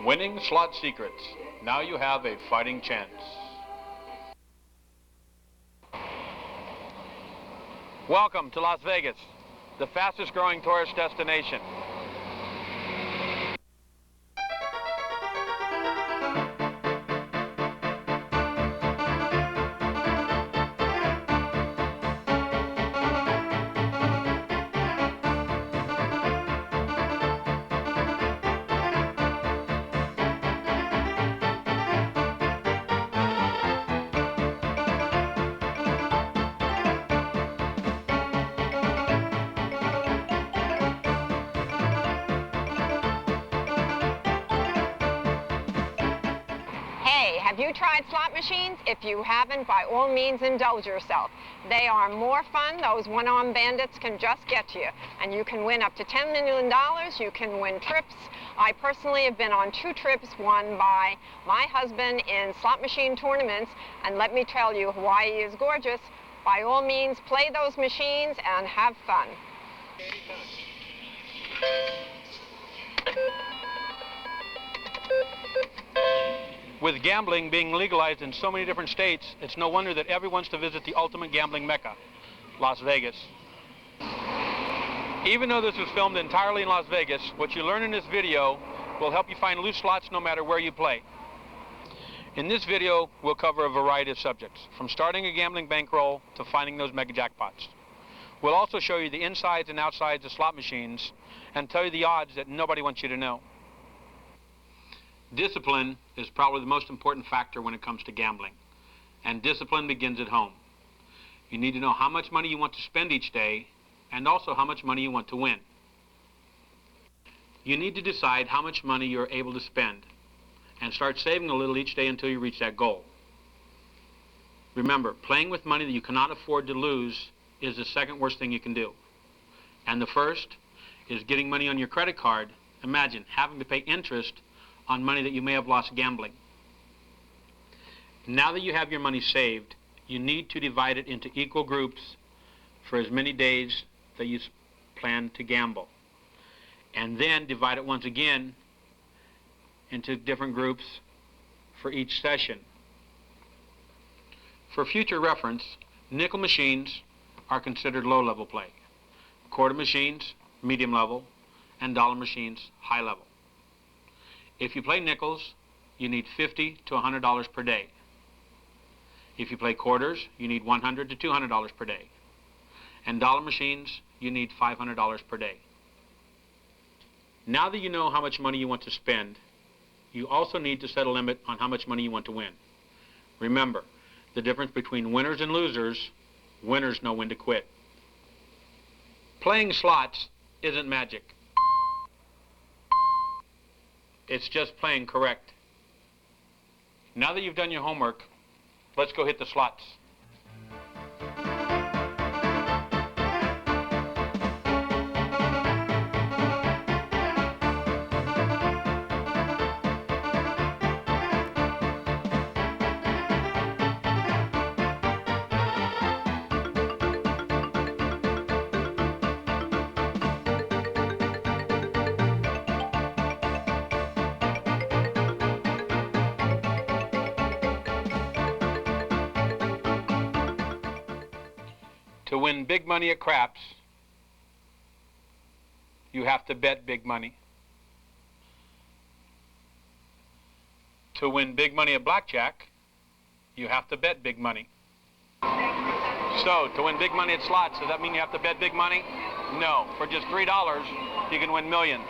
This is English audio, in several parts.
Winning Slot Secrets. Now you have a fighting chance. Welcome to Las Vegas, the fastest growing tourist destination. Have you tried slot machines? If you haven't, by all means, indulge yourself. They are more fun. Those one-armed bandits can just get you. And you can win up to $10 million. You can win trips. I personally have been on 2 trips won by my husband in slot machine tournaments. And let me tell you, Hawaii is gorgeous. By all means, play those machines and have fun. With gambling being legalized in so many different states, it's no wonder that everyone wants to visit the ultimate gambling mecca, Las Vegas. Even though this was filmed entirely in Las Vegas, what you learn in this video will help you find loose slots no matter where you play. In this video, we'll cover a variety of subjects, from starting a gambling bankroll to finding those mega jackpots. We'll also show you the insides and outsides of slot machines and tell you the odds that nobody wants you to know. Discipline is probably the most important factor when it comes to gambling, and discipline begins at home. You need to know how much money you want to spend each day and also how much money you want to win. You need to decide how much money you're able to spend and start saving a little each day until you reach that goal. Remember, playing with money that you cannot afford to lose is the second worst thing you can do. And the first is getting money on your credit card. Imagine having to pay interest on money that you may have lost gambling. Now that you have your money saved, you need to divide it into equal groups for as many days that you plan to gamble. And then divide it once again into different groups for each session. For future reference, nickel machines are considered low-level play, quarter machines, medium level, and dollar machines, high level. If you play nickels, you need $50 to $100 per day. If you play quarters, you need $100 to $200 per day. And dollar machines, you need $500 per day. Now that you know how much money you want to spend, you also need to set a limit on how much money you want to win. Remember, the difference between winners and losers, winners know when to quit. Playing slots isn't magic. It's just playing correct. Now that you've done your homework, let's go hit the slots. To win big money at craps, you have to bet big money. To win big money at blackjack, you have to bet big money. So, to win big money at slots, does that mean you have to bet big money? No. For just $3, you can win millions.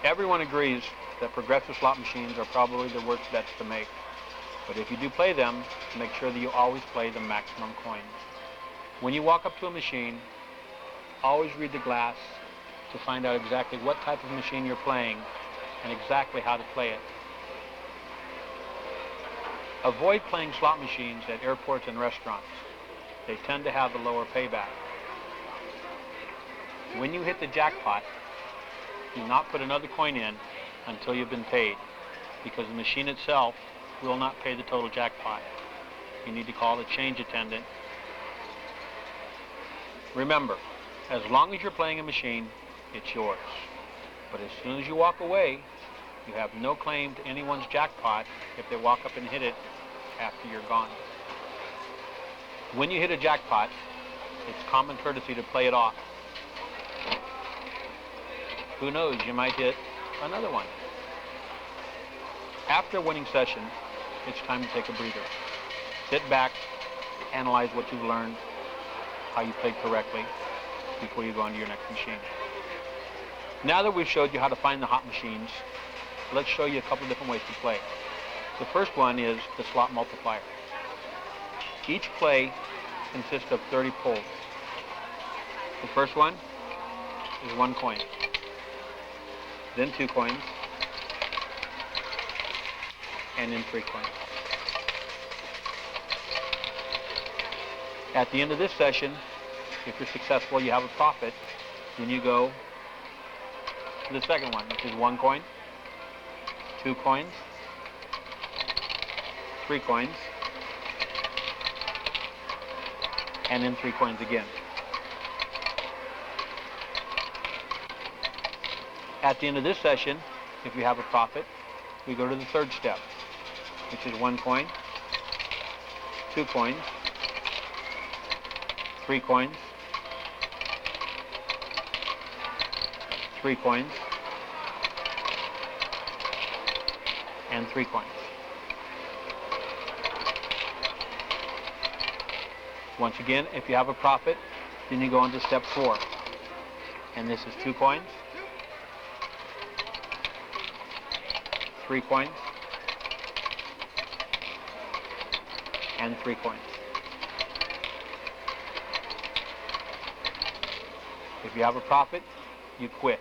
Everyone agrees that progressive slot machines are probably the worst bets to make. But if you do play them, make sure that you always play the maximum coins. When you walk up to a machine, always read the glass to find out exactly what type of machine you're playing and exactly how to play it. Avoid playing slot machines at airports and restaurants. They tend to have a lower payback. When you hit the jackpot, do not put another coin in until you've been paid, because the machine itself will not pay the total jackpot. You need to call the change attendant. Remember, as long as you're playing a machine, it's yours. But as soon as you walk away, you have no claim to anyone's jackpot if they walk up and hit it after you're gone. When you hit a jackpot, it's common courtesy to play it off. Who knows, you might hit another one. After a winning session, it's time to take a breather. Sit back, analyze what you've learned, how you played correctly, before you go on to your next machine. Now that we've showed you how to find the hot machines, let's show you a couple of different ways to play. The first one is the slot multiplier. Each play consists of 30 pulls. The first one is 1 coin, then 2 coins, and then 3 coins. At the end of this session, if you're successful, you have a profit, then you go to the second one, which is 1 coin, 2 coins, 3 coins, and then 3 coins again. At the end of this session, if you have a profit, we go to the third step, which is 1 coin, 2 coins, 3 coins, 3 coins, and 3 coins. Once again, if you have a profit, then you go on to step 4. And this is 2 coins, 3 coins, and 3 coins. If you have a profit, you quit.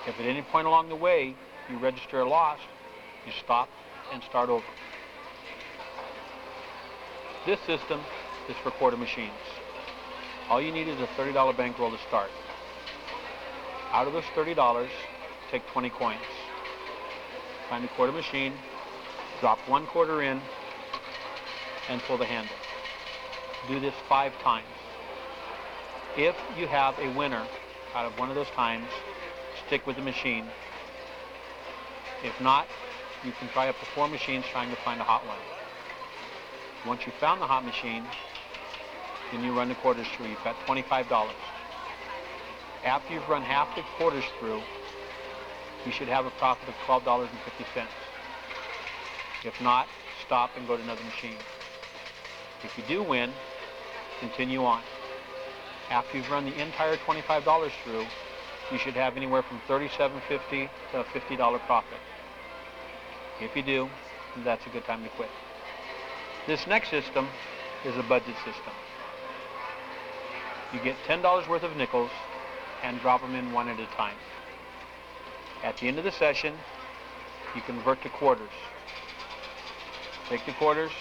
If at any point along the way you register a loss, you stop and start over. This system is for quarter machines. All you need is a $30 bankroll to start. Out of those $30, take 20 coins. Find a quarter machine, drop 1 quarter in, and pull the handle. Do this 5 times. If you have a winner out of one of those times, stick with the machine. If not, you can try up to 4 machines trying to find a hot one. Once you've found the hot machine, then you run the quarters through. You've got $25. After you've run half the quarters through, you should have a profit of $12.50. If not, stop and go to another machine. If you do win, continue on. After you've run the entire $25 through, you should have anywhere from $37.50 to a $50 profit. If you do, that's a good time to quit. This next system is a budget system. You get $10 worth of nickels and drop them in one at a time. At the end of the session, you convert to quarters. Take the quarters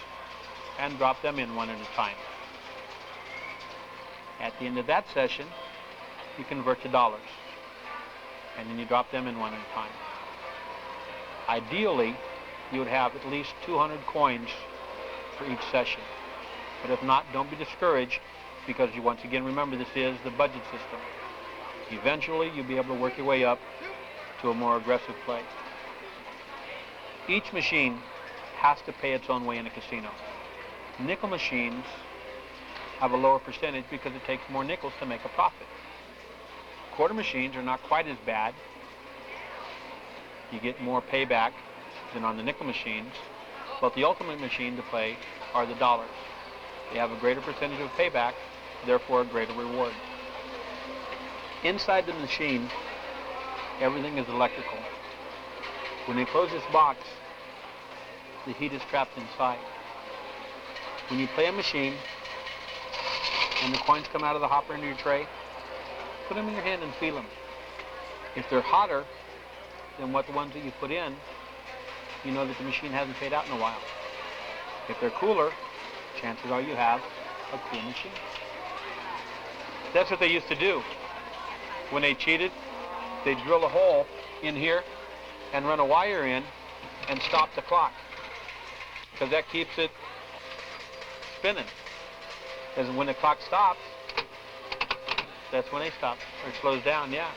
and drop them in one at a time. At the end of that session, you convert to dollars, and then you drop them in one at a time. Ideally, you would have at least 200 coins for each session. But if not, don't be discouraged, because you once again remember this is the budget system. Eventually, you'll be able to work your way up to a more aggressive play. Each machine has to pay its own way in a casino. Nickel machines have a lower percentage because it takes more nickels to make a profit. Quarter machines are not quite as bad. You get more payback than on the nickel machines, but the ultimate machine to play are the dollars. They have a greater percentage of payback, therefore a greater reward. Inside the machine, everything is electrical. When you close this box, the heat is trapped inside. When you play a machine and the coins come out of the hopper into your tray, put them in your hand and feel them. If they're hotter than what the ones that you put in, you know that the machine hasn't paid out in a while. If they're cooler, chances are you have a cool machine. That's what they used to do. When they cheated, they'd drill a hole in here and run a wire in and stop the clock. because that keeps it spinning. Because when the clock stops, that's when they stop, or it slows down, yeah.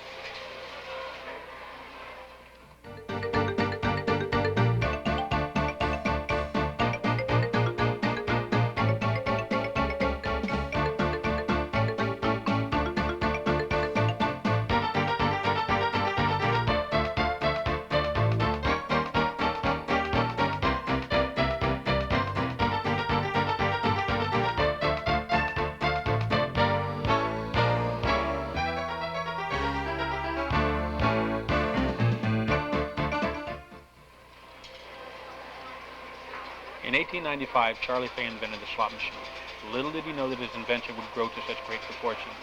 In 1895, Charlie Fay invented the slot machine. Little did he know that his invention would grow to such great proportions.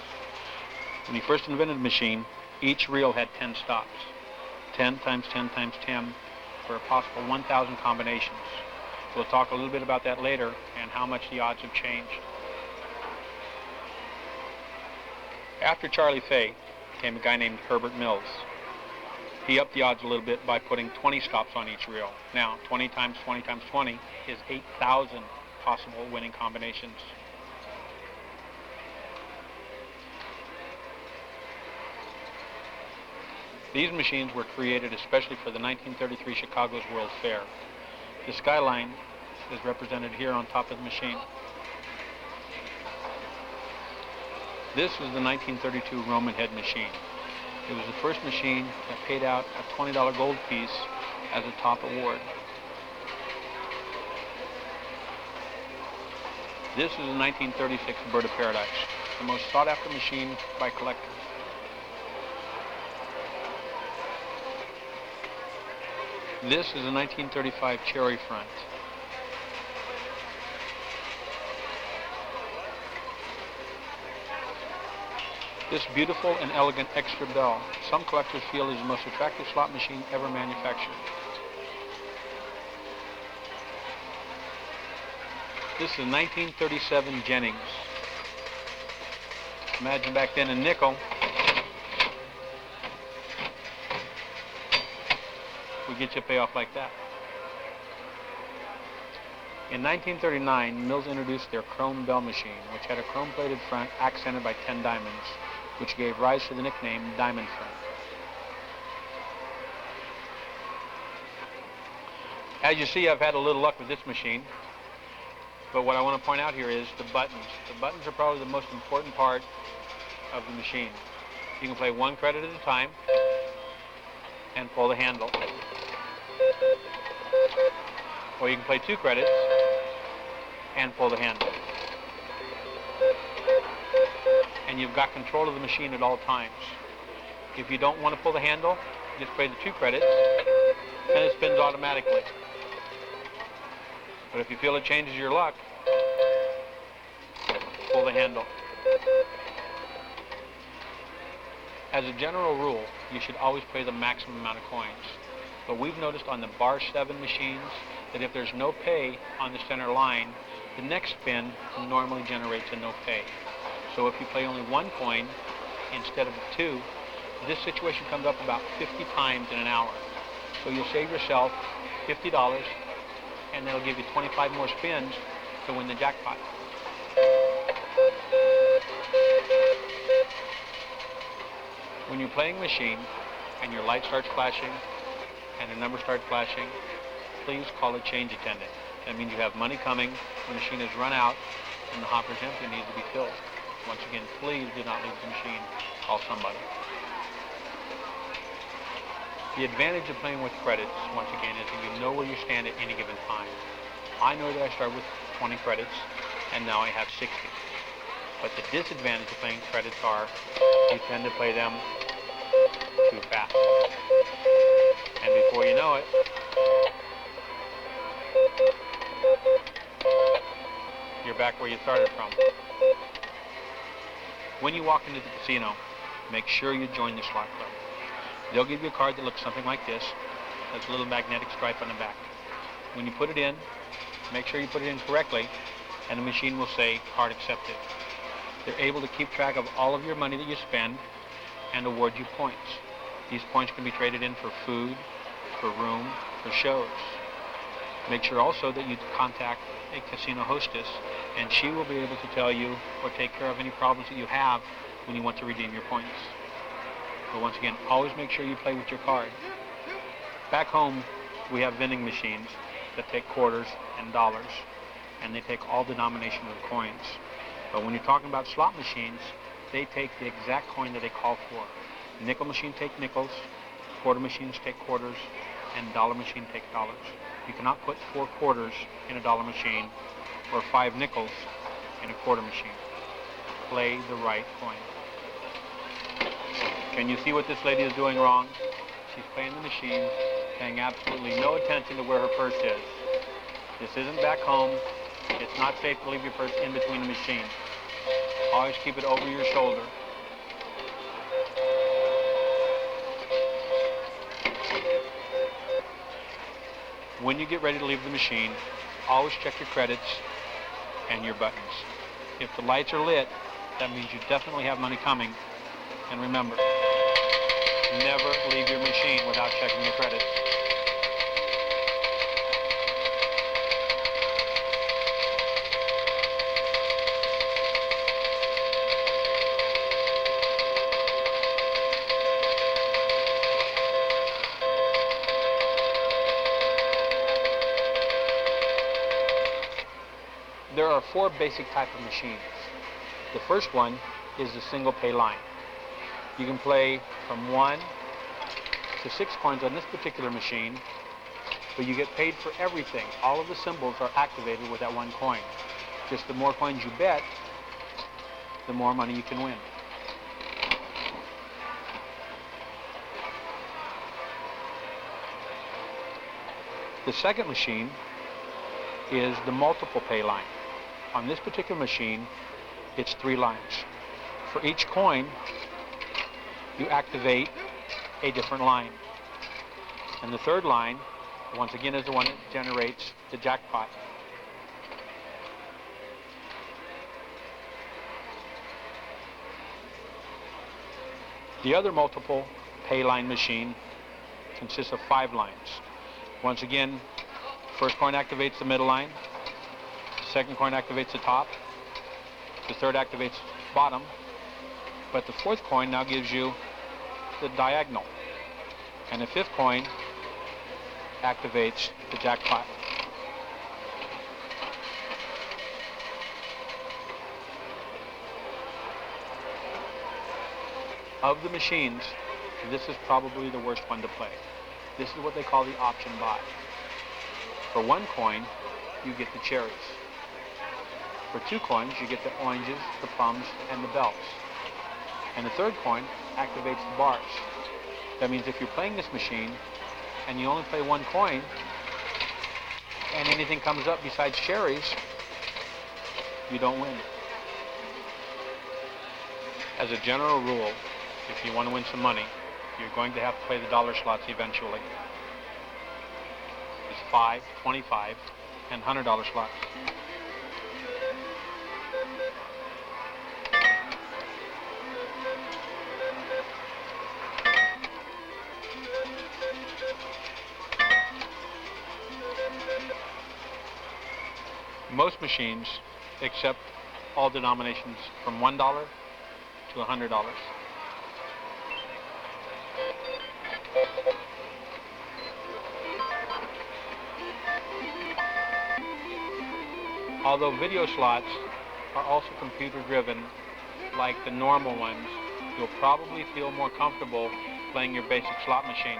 When he first invented the machine, each reel had 10 stops. 10 times 10 times 10 for a possible 1,000 combinations. We'll talk a little bit about that later and how much the odds have changed. After Charlie Fay came a guy named Herbert Mills. He upped the odds a little bit by putting 20 stops on each reel. Now, 20 times 20 times 20 is 8,000 possible winning combinations. These machines were created especially for the 1933 Chicago's World's Fair. The skyline is represented here on top of the machine. This was the 1932 Roman head machine. It was the first machine that paid out a $20 gold piece as a top award. This is the 1936 Bird of Paradise, the most sought-after machine by collectors. This is a 1935 Cherry Front. This beautiful and elegant extra bell, some collectors feel is the most attractive slot machine ever manufactured. This is a 1937 Jennings. Imagine back then a nickel would get you a payoff like that. In 1939, Mills introduced their chrome bell machine, which had a chrome-plated front accented by 10 diamonds, which gave rise to the nickname Diamond Front. As you see, I've had a little luck with this machine, but what I want to point out here is the buttons. The buttons are probably the most important part of the machine. You can play one credit at a time and pull the handle. Or you can play 2 credits and pull the handle. And you've got control of the machine at all times. If you don't want to pull the handle, just play the 2 credits and it spins automatically. But if you feel it changes your luck, pull the handle. As a general rule, you should always play the maximum amount of coins. But we've noticed on the bar 7 machines that if there's no pay on the center line, the next spin normally generates a no pay. So if you play only 1 coin instead of 2, this situation comes up about 50 times in an hour. So you'll save yourself $50 and that'll give you 25 more spins to win the jackpot. When you're playing a machine and your light starts flashing and the number starts flashing, please call a change attendant. That means you have money coming, the machine has run out, and the hopper's empty and needs to be filled. Once again, please do not leave the machine. Call somebody. The advantage of playing with credits, once again, is that you know where you stand at any given time. I know that I start with 20 credits, and now I have 60. But the disadvantage of playing credits are you tend to play them too fast. And before you know it, you're back where you started from. When you walk into the casino, make sure you join the slot club. They'll give you a card that looks something like this. Has a little magnetic stripe on the back. When you put it in, make sure you put it in correctly, and the machine will say card accepted. They're able to keep track of all of your money that you spend and award you points. These points can be traded in for food, for room, for shows. Make sure also that you contact a casino hostess, and she will be able to tell you or take care of any problems that you have when you want to redeem your points. But once again, always make sure you play with your card. Back home, we have vending machines that take quarters and dollars, and they take all denominations of coins. But when you're talking about slot machines, they take the exact coin that they call for. Nickel machines take nickels, quarter machines take quarters, and dollar machine take dollars. You cannot put 4 quarters in a dollar machine or 5 nickels in a quarter machine. Play the right coin. Can you see what this lady is doing wrong? She's playing the machine, paying absolutely no attention to where her purse is. This isn't back home. It's not safe to leave your purse in between the machines. Always keep it over your shoulder. When you get ready to leave the machine, always check your credits and your buttons. If the lights are lit, that means you definitely have money coming. And remember, never leave your machine without checking your credits. There are 4 basic types of machines. The first one is the single pay line. You can play from 1 to 6 coins on this particular machine, but you get paid for everything. All of the symbols are activated with that 1 coin. Just the more coins you bet, the more money you can win. The second machine is the multiple pay line. On this particular machine, it's 3 lines. For each coin, you activate a different line. And the third line, once again, is the one that generates the jackpot. The other multiple pay line machine consists of 5 lines. Once again, first coin activates the middle line, second coin activates the top, the third activates bottom, but the fourth coin now gives you the diagonal, and the fifth coin activates the jackpot. Of the machines, this is probably the worst one to play. This is what they call the option buy. For 1 coin, you get the cherries. For 2 coins, you get the oranges, the plums, and the bells. And the third coin activates the bars. That means if you're playing this machine and you only play 1 coin and anything comes up besides cherries, you don't win. As a general rule, if you want to win some money, you're going to have to play the dollar slots eventually. It's $5, $25, and $100 slots. Most machines accept all denominations from $1 to $100. Although video slots are also computer driven like the normal ones, you'll probably feel more comfortable playing your basic slot machine.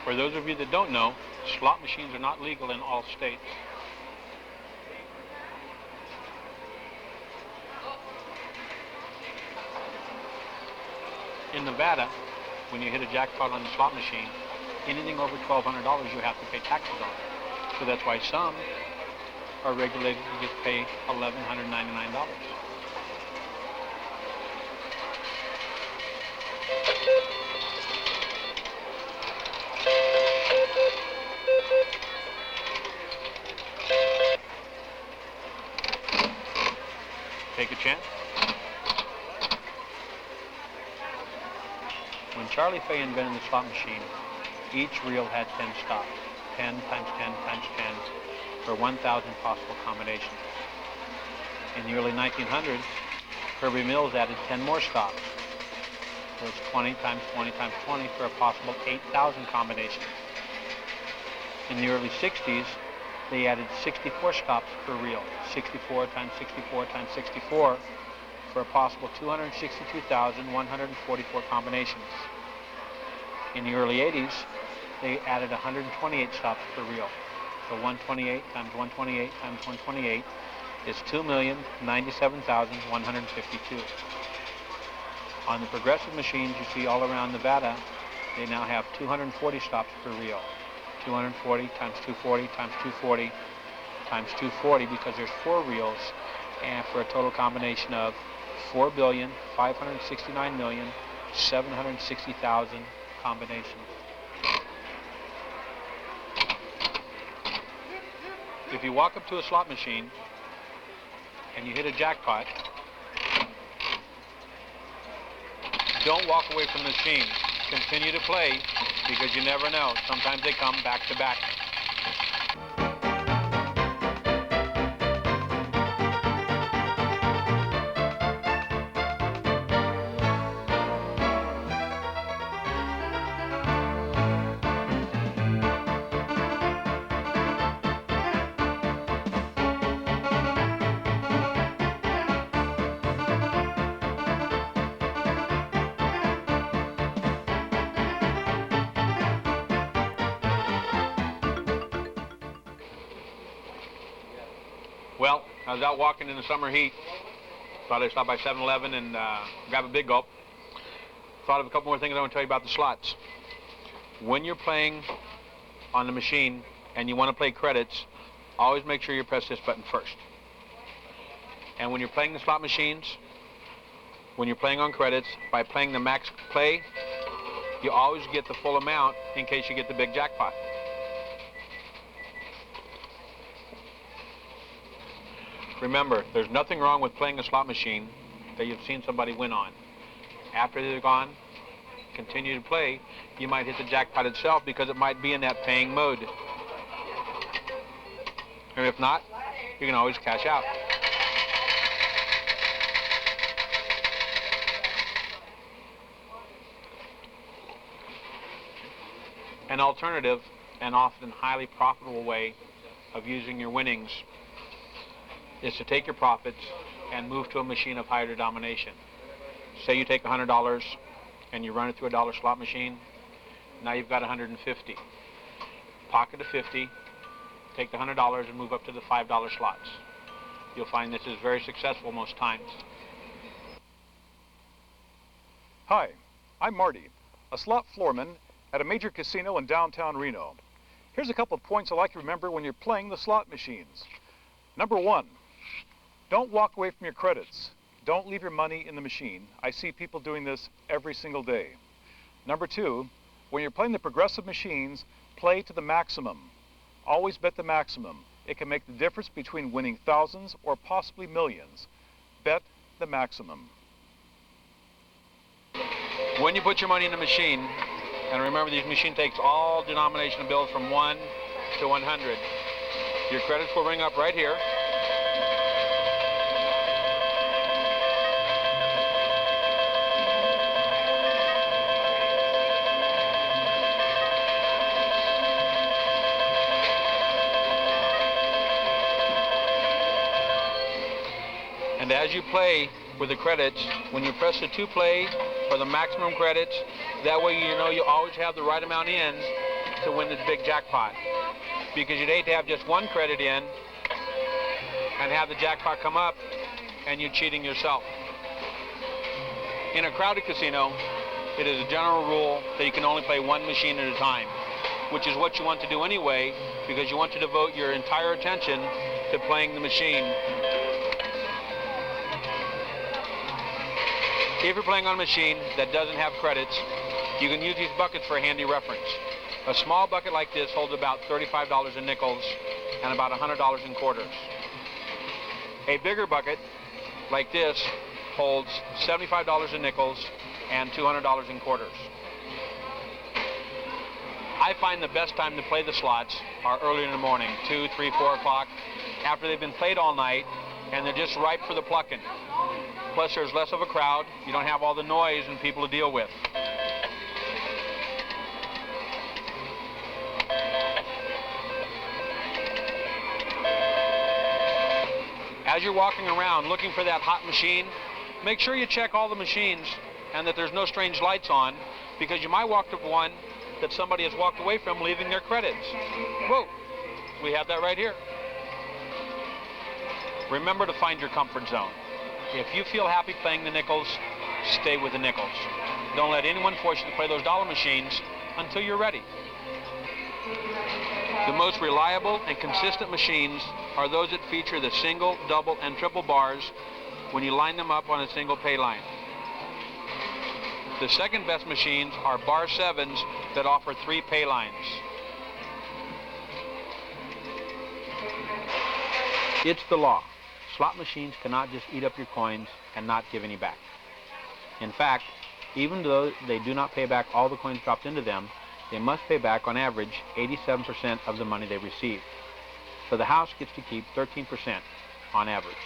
For those of you that don't know, slot machines are not legal in all states. In Nevada, when you hit a jackpot on the slot machine, anything over $1,200 you have to pay taxes on. So that's why some are regulated to just pay $1,199. Take a chance. Charlie Fay invented the slot machine, each reel had 10 stops. 10 times 10 times 10 for 1,000 possible combinations. In the early 1900s, Kirby Mills added 10 more stops. So it's 20 times 20 times 20 for a possible 8,000 combinations. In the early 60s, they added 64 stops per reel. 64 times 64 times 64 for a possible 262,144 combinations. In the early 80s, they added 128 stops per reel. So 128 times 128 times 128 is 2,097,152. On the progressive machines you see all around Nevada, they now have 240 stops per reel. 240 times 240 times 240 times 240 because there's 4 reels, and for a total combination of 4,569,760,000 combinations. If you walk up to a slot machine and you hit a jackpot, don't walk away from the machine. Continue to play because you never know. Sometimes they come back to back. Well, I was out walking in the summer heat. Thought I'd stop by 7-Eleven and grab a big gulp. Thought of a couple more things I want to tell you about the slots. When you're playing on the machine and you want to play credits, always make sure you press this button first. And when you're playing the slot machines, when you're playing on credits, by playing the max play, you always get the full amount in case you get the big jackpot. Remember, there's nothing wrong with playing a slot machine that you've seen somebody win on. After they're gone, continue to play. You might hit the jackpot itself because it might be in that paying mode. And if not, you can always cash out. An alternative and often highly profitable way of using your winnings is to take your profits and move to a machine of higher denomination. Say you take $100 and you run it through a dollar slot machine. Now you've got 150. Pocket a 50, take the $100 and move up to the $5 slots. You'll find this is very successful most times. Hi, I'm Marty, a slot floorman at a major casino in downtown Reno. Here's a couple of points I'd like you to remember when you're playing the slot machines. Number 1, don't walk away from your credits. Don't leave your money in the machine. I see people doing this every single day. Number 2, when you're playing the progressive machines, play to the maximum. Always bet the maximum. It can make the difference between winning thousands or possibly millions. Bet the maximum. When you put your money in the machine, and remember this machine takes all denomination of bills from 1 to 100, your credits will ring up right here. And as you play with the credits, when you press the 2 play for the maximum credits, that way you know you always have the right amount in to win this big jackpot. Because you'd hate to have just 1 credit in and have the jackpot come up and you're cheating yourself. In a crowded casino, it is a general rule that you can only play 1 machine at a time, which is what you want to do anyway, because you want to devote your entire attention to playing the machine. If you're playing on a machine that doesn't have credits, you can use these buckets for a handy reference. A small bucket like this holds about $35 in nickels and about $100 in quarters. A bigger bucket like this holds $75 in nickels and $200 in quarters. I find the best time to play the slots are early in the morning, 2, 3, 4 o'clock, after they've been played all night and they're just ripe for the plucking. Plus there's less of a crowd, you don't have all the noise and people to deal with. As you're walking around looking for that hot machine, make sure you check all the machines and that there's no strange lights on, because you might walk to one that somebody has walked away from leaving their credits. Whoa, we have that right here. Remember to find your comfort zone. If you feel happy playing the nickels, stay with the nickels. Don't let anyone force you to play those dollar machines until you're ready. The most reliable and consistent machines are those that feature the single, double, and triple bars when you line them up on a single pay line. The second best machines are bar 7s that offer 3 pay lines. It's the law. Slot machines cannot just eat up your coins and not give any back. In fact, even though they do not pay back all the coins dropped into them, they must pay back on average 87% of the money they receive. So the house gets to keep 13% on average.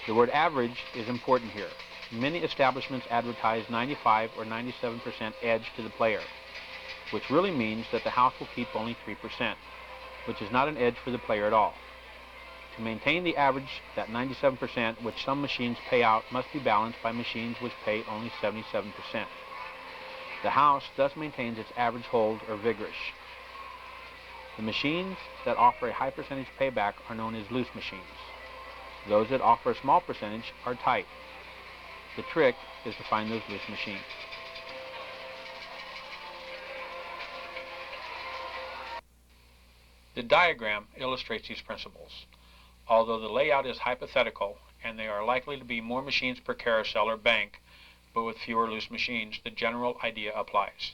The word average is important here. Many establishments advertise 95 or 97% edge to the player, which really means that the house will keep only 3%, which is not an edge for the player at all. To maintain the average, that 97% which some machines pay out must be balanced by machines which pay only 77%. The house thus maintains its average hold or vigorish. The machines that offer a high percentage payback are known as loose machines. Those that offer a small percentage are tight. The trick is to find those loose machines. The diagram illustrates these principles. Although the layout is hypothetical and there are likely to be more machines per carousel or bank, but with fewer loose machines, the general idea applies.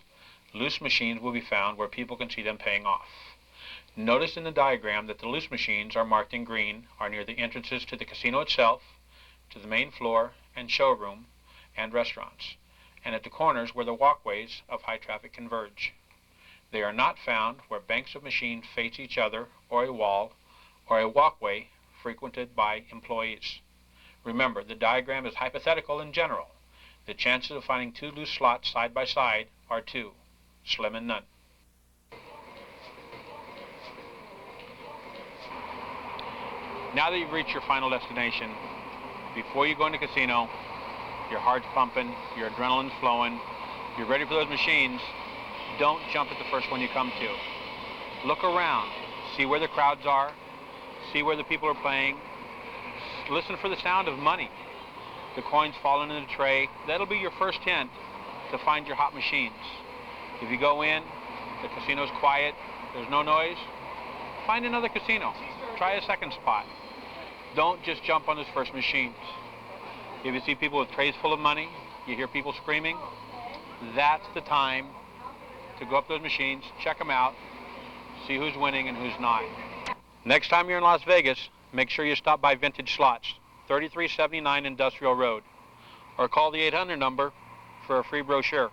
Loose machines will be found where people can see them paying off. Notice in the diagram that the loose machines are marked in green are near the entrances to the casino itself, to the main floor and showroom and restaurants, and at the corners where the walkways of high traffic converge. They are not found where banks of machines face each other, or a wall, or a walkway frequented by employees. Remember, the diagram is hypothetical in general. The chances of finding 2 loose slots side by side are 2, slim and none. Now that you've reached your final destination, before you go in the casino, your heart's pumping, your adrenaline's flowing, you're ready for those machines, don't jump at the first one you come to. Look around, see where the crowds are, see where the people are playing, listen for the sound of money. The coins falling in the tray, that'll be your first hint to find your hot machines. If you go in, the casino's quiet, there's no noise, find another casino. Try a second spot. Don't just jump on those first machines. If you see people with trays full of money, you hear people screaming, that's the time to go up those machines, check them out, see who's winning and who's not. Next time you're in Las Vegas, make sure you stop by Vintage Slots, 3379 Industrial Road, or call the 800 number for a free brochure.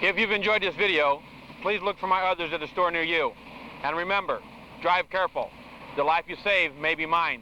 If you've enjoyed this video, please look for my others at a store near you. And remember, drive careful. The life you save may be mine.